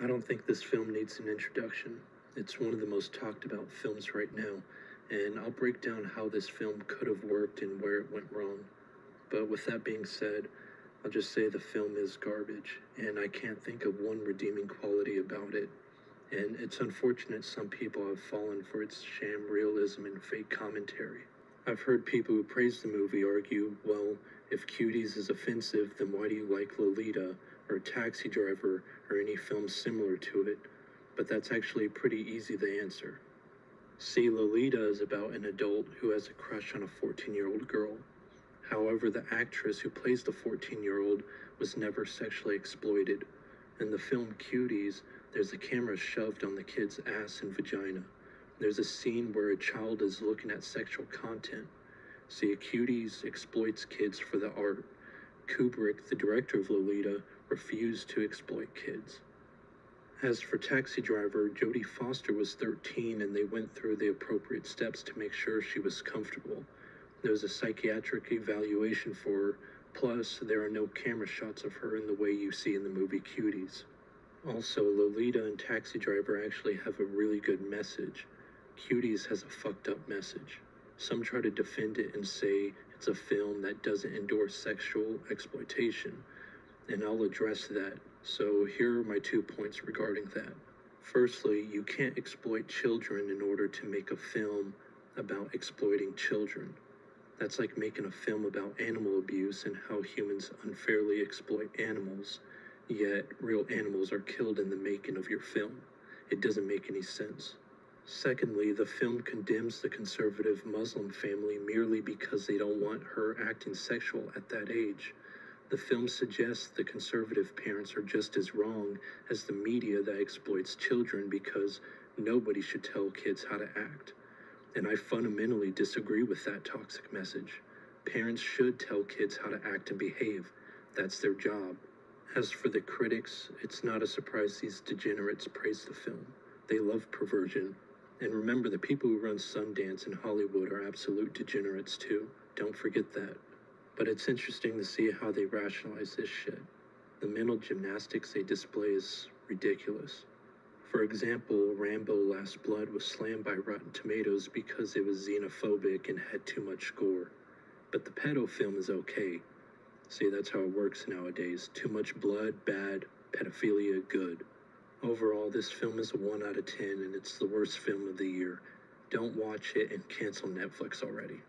I don't think this film needs an introduction. It's one of the most talked about films right now, and I'll break down how this film could have worked and where it went wrong. But with that being said, I'll just say the film is garbage, and I can't think of one redeeming quality about it. And it's unfortunate some people have fallen for its sham realism and fake commentary. I've heard people who praise the movie argue, well, if Cuties is offensive, then why do you like Lolita, or Taxi Driver, or any film similar to it? But that's actually pretty easy to answer. See, Lolita is about an adult who has a crush on a 14-year-old girl. However, the actress who plays the 14-year-old was never sexually exploited. In the film Cuties, there's a camera shoved on the kid's ass and vagina. There's a scene where a child is looking at sexual content. See, Cuties exploits kids for the art. Kubrick, the director of Lolita, refused to exploit kids. As for Taxi Driver, Jodie Foster was 13 and they went through the appropriate steps to make sure she was comfortable. There was a psychiatric evaluation for her, plus there are no camera shots of her in the way you see in the movie Cuties. Also, Lolita and Taxi Driver actually have a really good message. Cuties has a fucked up message. Some try to defend it and say it's a film that doesn't endorse sexual exploitation, and I'll address that. So here are my 2 points regarding that. Firstly, you can't exploit children in order to make a film about exploiting children. That's like making a film about animal abuse and how humans unfairly exploit animals, yet real animals are killed in the making of your film. It doesn't make any sense. Secondly, the film condemns the conservative Muslim family merely because they don't want her acting sexual at that age. The film suggests the conservative parents are just as wrong as the media that exploits children because nobody should tell kids how to act. And I fundamentally disagree with that toxic message. Parents should tell kids how to act and behave. That's their job. As for the critics, it's not a surprise these degenerates praise the film. They love perversion. And remember, the people who run Sundance in Hollywood are absolute degenerates too. Don't forget that. But it's interesting to see how they rationalize this shit. The mental gymnastics they display is ridiculous. For example, Rambo Last Blood was slammed by Rotten Tomatoes because it was xenophobic and had too much gore. But the pedo film is okay. See, that's how it works nowadays. Too much blood, bad. Pedophilia, good. Overall, this film is a 1 out of 10 and it's the worst film of the year. Don't watch it and cancel Netflix already.